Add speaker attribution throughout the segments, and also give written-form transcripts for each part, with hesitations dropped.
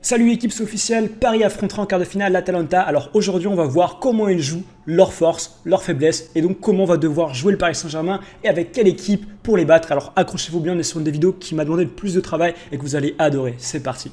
Speaker 1: Salut l'équipe, c'est officiel, Paris affrontera en quart de finale l'Atalanta. Alors aujourd'hui on va voir comment ils jouent, leurs forces, leurs faiblesses et donc comment on va devoir jouer le Paris Saint-Germain et avec quelle équipe pour les battre. Alors accrochez-vous bien, on est sur une des vidéos qui m'a demandé le plus de travail et que vous allez adorer. C'est parti.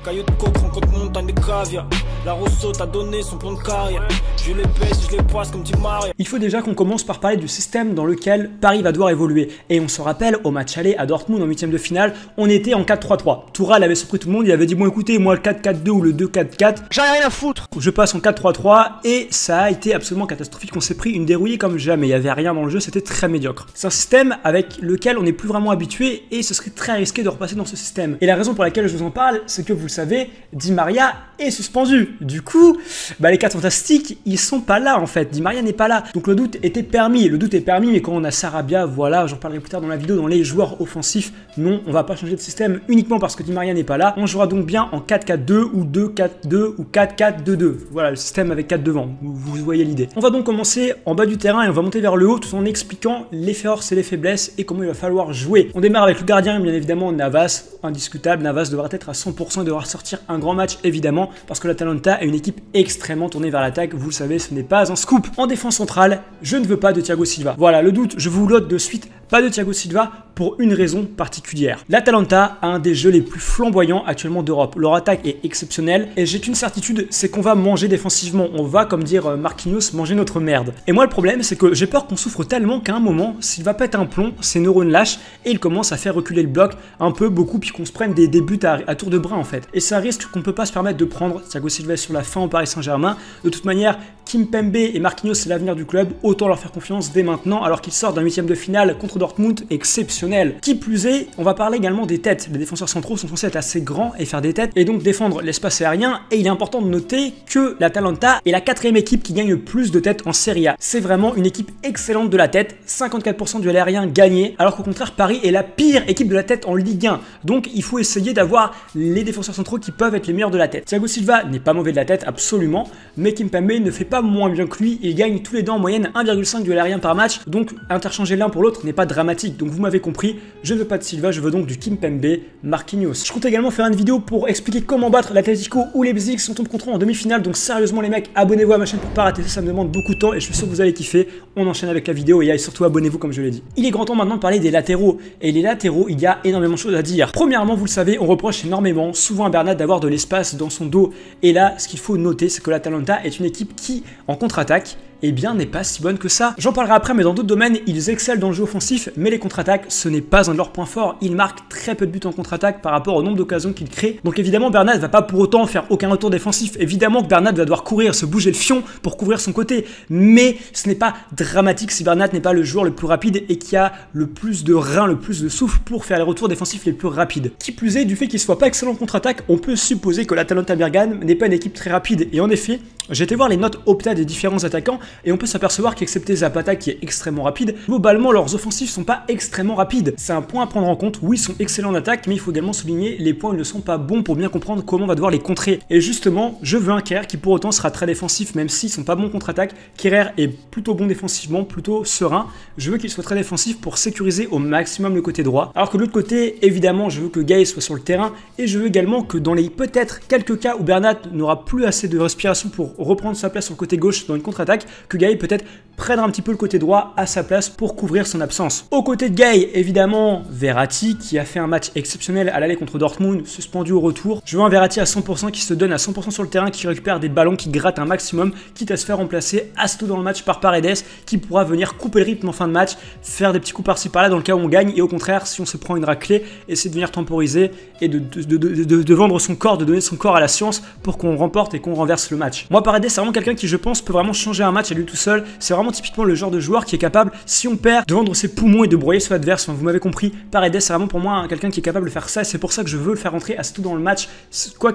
Speaker 2: Caillou de coke, rencontre montagne de caviar. La Rousseau t'a donné son plan de carrière. Je les pèse, je les poisse comme tu Maria.
Speaker 1: Il faut déjà qu'on commence par parler du système dans lequel Paris va devoir évoluer. Et on se rappelle, au match aller à Dortmund en 8ème de finale, on était en 4-3-3. Tourelle avait surpris tout le monde, il avait dit bon écoutez, moi le 4-4-2 ou le 2-4-4,
Speaker 3: j'en ai rien à foutre.
Speaker 1: je passe en 4-3-3 et ça a été absolument catastrophique. On s'est pris une dérouillée comme jamais, il n'y avait rien dans le jeu, c'était très médiocre. C'est un système avec lequel on n'est plus vraiment habitué et ce serait très risqué de repasser dans ce système. Et la raison pour laquelle je vous en parle, c'est que vous le savez, Di Maria est suspendu. Du coup, les 4 fantastiques, ils sont pas là en fait. Di Maria n'est pas là. Donc le doute était permis. Le doute est permis, mais quand on a Sarabia, voilà, j'en parlerai plus tard dans la vidéo, dans les joueurs offensifs, non, on va pas changer de système uniquement parce que Di Maria n'est pas là. On jouera donc bien en 4-4-2 ou 2-4-2 ou 4-4-2-2. Voilà, le système avec 4 devant. Vous voyez l'idée. On va donc commencer en bas du terrain et on va monter vers le haut tout en expliquant les forces et les faiblesses et comment il va falloir jouer. On démarre avec le gardien, bien évidemment, Navas, indiscutable. Navas devra être à 100% et devra sortir un grand match évidemment parce que l'Atalanta est une équipe extrêmement tournée vers l'attaque, vous le savez, ce n'est pas un scoop. En défense centrale, je ne veux pas de Thiago Silva. Voilà, le doute, je vous l'ôte de suite, pas de Thiago Silva pour une raison particulière. L'Atalanta a un des jeux les plus flamboyants actuellement d'Europe. Leur attaque est exceptionnelle et j'ai une certitude, c'est qu'on va manger défensivement. On va, comme dire Marquinhos, manger notre merde. Et moi le problème, c'est que j'ai peur qu'on souffre tellement qu'à un moment, s'il va pète un plomb, ses neurones lâchent et il commence à faire reculer le bloc un peu, beaucoup, puis qu'on se prenne des buts à tour de bras en fait. Et ça risque qu'on ne peut pas se permettre de prendre Thiago Silva sur la fin au Paris Saint-Germain. De toute manière, Kimpembe et Marquinhos, c'est l'avenir du club, autant leur faire confiance dès maintenant alors qu'ils sortent d'un 8ème de finale contre Dortmund exceptionnel. Qui plus est, on va parler également des têtes. Les défenseurs centraux sont censés être assez grands et faire des têtes et donc défendre l'espace aérien. Et il est important de noter que l'Atalanta est la 4ème équipe qui gagne le plus de têtes en Serie A. C'est vraiment une équipe excellente de la tête, 54% du aérien gagné, alors qu'au contraire Paris est la pire équipe de la tête en Ligue 1. Donc il faut essayer d'avoir les défenseurs centraux qui peuvent être les meilleurs de la tête. Thiago Silva n'est pas mauvais de la tête, absolument, mais Kimpembe ne fait pas moins bien que lui. Il gagne tous les deux en moyenne 1,5 duel aérien par match, donc interchanger l'un pour l'autre n'est pas dramatique. Donc vous m'avez compris, je ne veux pas de Silva, je veux donc du Kimpembe, Marquinhos. Je compte également faire une vidéo pour expliquer comment battre l'Atlético ou Leipzig si on tombe contre eux en demi-finale. Donc sérieusement les mecs, abonnez-vous à ma chaîne pour pas rater ça, ça me demande beaucoup de temps et je suis sûr que vous allez kiffer. On enchaîne avec la vidéo et surtout abonnez-vous comme je l'ai dit. Il est grand temps maintenant de parler des latéraux. Et les latéraux, il y a énormément de choses à dire. Premièrement, vous le savez, on reproche énormément, souvent à Bernat d'avoir de l'espace dans son dos. Et là, ce qu'il faut noter, c'est que l'Atalanta est une équipe qui, en contre-attaque, eh bien, n'est pas si bonne que ça. J'en parlerai après, mais dans d'autres domaines, ils excellent dans le jeu offensif, mais les contre-attaques, ce n'est pas un de leurs points forts. Ils marquent très peu de buts en contre-attaque par rapport au nombre d'occasions qu'ils créent. Donc évidemment, Bernat ne va pas pour autant faire aucun retour défensif. Évidemment que Bernat va devoir courir, se bouger le fion pour couvrir son côté. Mais ce n'est pas dramatique si Bernat n'est pas le joueur le plus rapide et qui a le plus de reins, le plus de souffle pour faire les retours défensifs les plus rapides. Qui plus est, du fait qu'il ne soit pas excellent en contre-attaque, on peut supposer que l'Atalanta Bergame n'est pas une équipe très rapide. Et en effet, j'ai été voir les notes Opta des différents attaquants et on peut s'apercevoir qu'excepté Zapata qui est extrêmement rapide, globalement leurs offensifs sont pas extrêmement rapides. C'est un point à prendre en compte. Oui, ils sont excellents en attaque, mais il faut également souligner les points où ils ne sont pas bons pour bien comprendre comment on va devoir les contrer. Et justement, je veux un Kerr qui pour autant sera très défensif, même s'ils sont pas bons contre-attaque. Kerr est plutôt bon défensivement, plutôt serein. Je veux qu'il soit très défensif pour sécuriser au maximum le côté droit. Alors que de l'autre côté, évidemment, je veux que Gueye soit sur le terrain et je veux également que dans les peut-être quelques cas où Bernat n'aura plus assez de respiration pour reprendre sa place sur le côté gauche dans une contre-attaque, que Gueye peut-être prendre un petit peu le côté droit à sa place pour couvrir son absence. Au côté de Gueye, évidemment, Verratti qui a fait un match exceptionnel à l'aller contre Dortmund, suspendu au retour. Je veux un Verratti à 100% qui se donne à 100% sur le terrain, qui récupère des ballons, qui gratte un maximum, quitte à se faire remplacer assez dans le match par Paredes, qui pourra venir couper le rythme en fin de match, faire des petits coups par-ci par-là dans le cas où on gagne, et au contraire, si on se prend une raclée, essayer de venir temporiser et de vendre son corps, de donner son corps à la science pour qu'on remporte et qu'on renverse le match. Moi, Paredes, c'est vraiment quelqu'un qui, je pense, peut vraiment changer un match à lui tout seul. C'est vraiment typiquement le genre de joueur qui est capable, si on perd, de vendre ses poumons et de broyer son adverse. Enfin, vous m'avez compris, Paredes, c'est vraiment pour moi quelqu'un qui est capable de faire ça et c'est pour ça que je veux le faire rentrer assez tôt dans le match,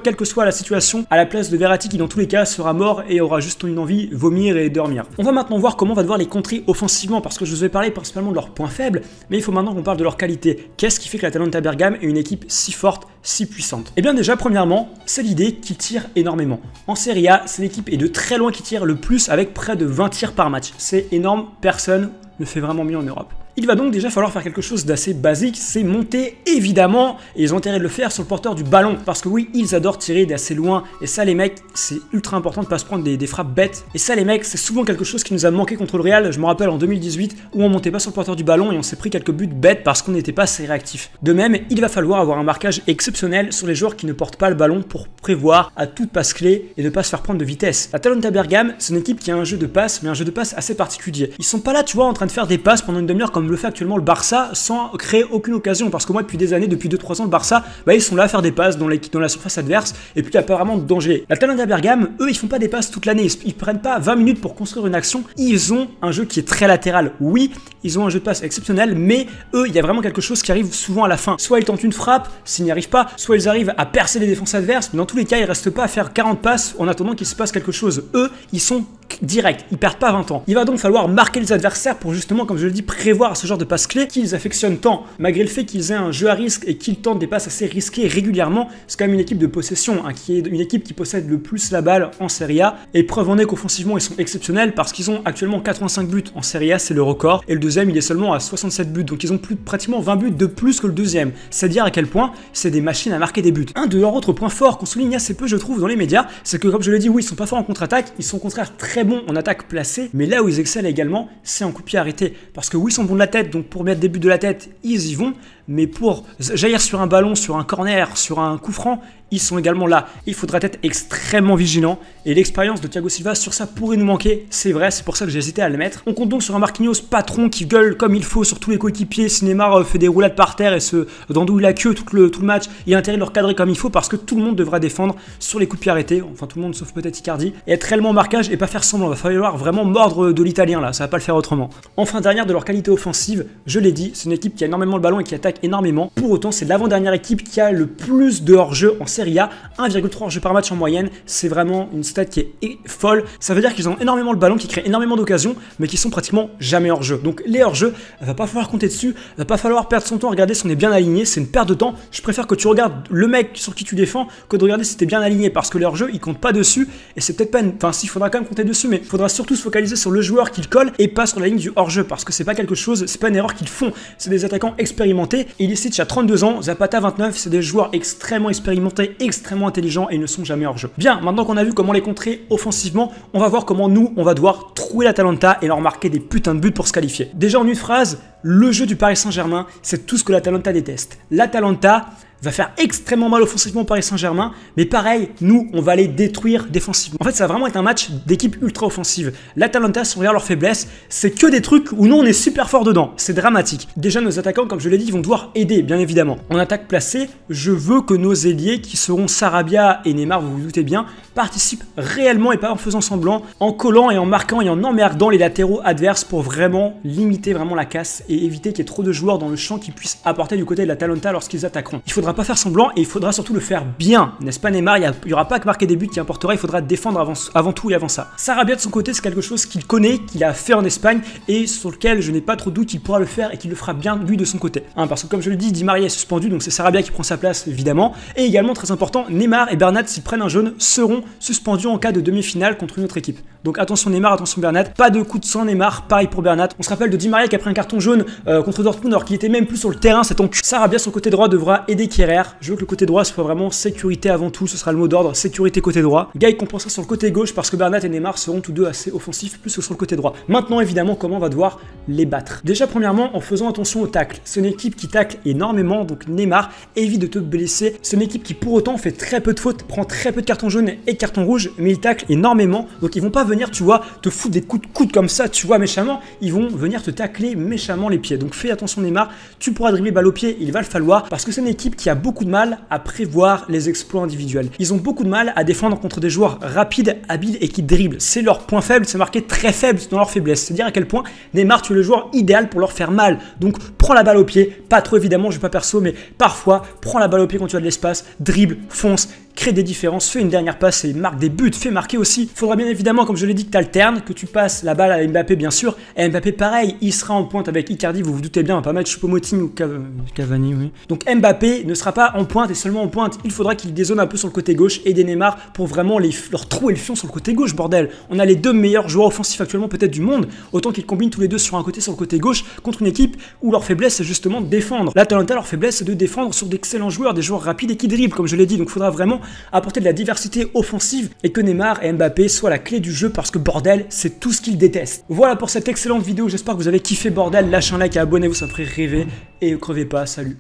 Speaker 1: quelle que soit la situation, à la place de Verratti qui, dans tous les cas, sera mort et aura juste une envie, vomir et dormir. On va maintenant voir comment on va devoir les contrer offensivement parce que je vous ai parlé principalement de leurs points faibles, mais il faut maintenant qu'on parle de leur qualité. Qu'est-ce qui fait que l'Atalanta Bergame est une équipe si forte, si puissante? Eh bien, déjà, premièrement, c'est l'idée qu'ils tirent énormément. En Serie A, c'est l'équipe et de très loin qui tire le plus avec près de 20 tirs par match. C'est énorme, personne ne fait vraiment mieux en Europe. Il va donc déjà falloir faire quelque chose d'assez basique, c'est monter évidemment, et ils ont intérêt de le faire sur le porteur du ballon, parce que oui, ils adorent tirer d'assez loin, et ça les mecs, c'est ultra important de pas se prendre des frappes bêtes, et ça les mecs, c'est souvent quelque chose qui nous a manqué contre le Real, je me rappelle en 2018, où on montait pas sur le porteur du ballon, et on s'est pris quelques buts bêtes parce qu'on n'était pas assez réactif. De même, il va falloir avoir un marquage exceptionnel sur les joueurs qui ne portent pas le ballon pour prévoir à toute passe clé et ne pas se faire prendre de vitesse. L'Atalanta Bergame, c'est une équipe qui a un jeu de passe, mais un jeu de passe assez particulier. Ils sont pas là, tu vois, en train de faire des passes pendant une demi-heure comme le fait actuellement le Barça sans créer aucune occasion, parce que moi depuis des années, depuis 2-3 ans, le Barça, bah, ils sont là à faire des passes dans la surface adverse et puis il n'y a pas vraiment de danger. L'Atalanta Bergame, eux, ils font pas des passes toute l'année, ils prennent pas 20 minutes pour construire une action, ils ont un jeu qui est très latéral. Oui, ils ont un jeu de passe exceptionnel, mais eux, il y a vraiment quelque chose qui arrive souvent à la fin. Soit ils tentent une frappe, s'ils n'y arrivent pas, soit ils arrivent à percer les défenses adverses, mais dans tous les cas, ils restent pas à faire 40 passes en attendant qu'il se passe quelque chose. Eux, ils sont directs, ils perdent pas 20 ans. Il va donc falloir marquer les adversaires pour justement, comme je le dis, prévoir ce genre de passes clés qu'ils affectionnent tant. Malgré le fait qu'ils aient un jeu à risque et qu'ils tentent des passes assez risquées régulièrement, c'est quand même une équipe de possession, hein, qui est une équipe qui possède le plus la balle en Serie A. Et preuve en est qu'offensivement, ils sont exceptionnels parce qu'ils ont actuellement 85 buts en Serie A, c'est le record. Et le deuxième, il est seulement à 67 buts. Donc ils ont pratiquement 20 buts de plus que le deuxième. C'est à dire à quel point c'est des machines à marquer des buts. Un de leurs autres points forts qu'on souligne assez peu, je trouve, dans les médias, c'est que, comme je l'ai dit, oui, ils sont pas forts en contre-attaque, ils sont au contraire très bons en attaque placée, mais là où ils excellent également, c'est en coup de pied arrêté. Parce que oui, ils sont bons de la tête, donc pour mettre des buts de la tête, ils y vont, mais pour jaillir sur un ballon, sur un corner, sur un coup franc, ils sont également là. Il faudra être extrêmement vigilant, et l'expérience de Thiago Silva sur ça pourrait nous manquer, c'est vrai, c'est pour ça que j'ai hésité à le mettre. On compte donc sur un Marquinhos patron qui gueule comme il faut sur tous les coéquipiers. Si Neymar fait des roulades par terre et se dandouille la queue tout le match, il a intérêt de leur cadrer comme il faut parce que tout le monde devra défendre sur les coups de pied arrêtés, enfin tout le monde sauf peut-être Icardi, et être réellement en marquage et pas faire semblant. Il va falloir vraiment mordre de l'italien là, ça va pas le faire autrement. Enfin, dernière de leur qualité offensive, je l'ai dit, c'est une équipe qui a énormément le ballon et qui attaque énormément. Pour autant, c'est l'avant-dernière équipe qui a le plus de hors-jeu en Serie A, 1,3 hors-jeu par match en moyenne. C'est vraiment une stat qui est folle. Ça veut dire qu'ils ont énormément le ballon, qui créent énormément d'occasions, mais qui sont pratiquement jamais hors-jeu. Donc les hors-jeu, il va pas falloir compter dessus, il va pas falloir perdre son temps à regarder si on est bien aligné, c'est une perte de temps. Je préfère que tu regardes le mec sur qui tu défends que de regarder si t'es bien aligné, parce que les hors-jeu, ils comptent pas dessus, et c'est peut-être pas une... Enfin, s'il faudra quand même compter dessus, mais il faudra surtout se focaliser sur le joueur qui le colle et pas sur la ligne du hors-jeu, parce que c'est pas quelque chose, c'est pas une erreur qu'ils font. C'est des attaquants expérimentés. Ilicic a 32 ans, Zapata 29, c'est des joueurs extrêmement expérimentés, extrêmement intelligents et ils ne sont jamais hors jeu. Bien, maintenant qu'on a vu comment les contrer offensivement, on va voir comment nous, on va devoir trouver l'Atalanta et leur marquer des putains de buts pour se qualifier. Déjà en une phrase, le jeu du Paris Saint-Germain, c'est tout ce que l'Atalanta déteste. L'Atalanta va faire extrêmement mal offensivement au Paris Saint-Germain, mais pareil, nous, on va les détruire défensivement. En fait, ça va vraiment être un match d'équipe ultra offensive. L'Atalanta, si on regarde leurs faiblesses, c'est que des trucs où nous, on est super fort dedans. C'est dramatique. Déjà, nos attaquants, comme je l'ai dit, vont devoir aider, bien évidemment. En attaque placée, je veux que nos ailiers, qui seront Sarabia et Neymar, vous vous doutez bien, participent réellement et pas en faisant semblant, en collant et en marquant et en emmerdant les latéraux adverses pour vraiment limiter vraiment la casse et éviter qu'il y ait trop de joueurs dans le champ qui puissent apporter du côté de l'Atalanta lorsqu'ils attaqueront. Il faudra pas faire semblant et il faudra surtout le faire bien, n'est-ce pas Neymar? Il n'y aura pas que marquer des buts qui importera, il faudra défendre avant tout et avant ça. Sarabia de son côté, c'est quelque chose qu'il connaît, qu'il a fait en Espagne et sur lequel je n'ai pas trop de doute qu'il pourra le faire et qu'il le fera bien lui de son côté. Parce que comme je le dis, Di Maria est suspendu, donc c'est Sarabia qui prend sa place évidemment. Et également très important, Neymar et Bernat, s'ils prennent un jaune, seront suspendus en cas de demi-finale contre une autre équipe. Donc attention Neymar, attention Bernat, pas de coup de sang Neymar, pareil pour Bernat. On se rappelle de Di Maria qui a pris un carton jaune contre Dortmund alors qu'il était même plus sur le terrain, cet enculé. Sarabia sur le côté droit devra aider Kehrer. Je veux que le côté droit soit vraiment sécurité avant tout, ce sera le mot d'ordre, sécurité côté droit. Guy compensera sur le côté gauche parce que Bernat et Neymar seront tous deux assez offensifs plus que sur le côté droit. Maintenant évidemment comment on va devoir les battre. Déjà premièrement en faisant attention au tacle. C'est une équipe qui tacle énormément, donc Neymar évite de te blesser. C'est une équipe qui pour autant fait très peu de fautes, prend très peu de cartons jaunes et de cartons rouges, mais ils taclent énormément. Donc ils vont pas venir, tu vois, te foutre des coups de coude comme ça, tu vois, méchamment. Ils vont venir te tacler méchamment les pieds. Donc fais attention Neymar, tu pourras dribbler balle au pied, il va le falloir parce que c'est une équipe qui a beaucoup de mal à prévoir les exploits individuels. Ils ont beaucoup de mal à défendre contre des joueurs rapides, habiles et qui dribblent. C'est leur point faible, c'est marqué très faible dans leur faiblesse. C'est dire à quel point Neymar, tu es le joueur idéal pour leur faire mal. Donc prends la balle au pied, pas trop évidemment, je vais pas perso, mais parfois prends la balle au pied quand tu as de l'espace, dribble, fonce, crée des différences, fait une dernière passe et marque des buts, fait marquer aussi. Il faudra bien évidemment, comme je l'ai dit, que tu alternes, que tu passes la balle à Mbappé bien sûr. Et Mbappé pareil, il sera en pointe avec Icardi, vous vous doutez bien, pas mal de Choupo-Moting ou Cavani, oui. Donc Mbappé ne sera pas en pointe et seulement en pointe. Il faudra qu'il dézone un peu sur le côté gauche et des Neymar pour vraiment leur trouer le fion sur le côté gauche, bordel. On a les deux meilleurs joueurs offensifs actuellement peut-être du monde, autant qu'ils combinent tous les deux sur un côté, sur le côté gauche, contre une équipe où leur faiblesse c'est justement de défendre. L'Atalanta, leur faiblesse c'est de défendre sur d'excellents joueurs, des joueurs rapides et qui dribblent, comme je l'ai dit. Donc il faudra vraiment apporter de la diversité offensive et que Neymar et Mbappé soient la clé du jeu parce que bordel, c'est tout ce qu'ils détestent. Voilà pour cette excellente vidéo, j'espère que vous avez kiffé bordel. Lâchez un like et abonnez-vous, ça me ferait rêver et crevez pas, salut.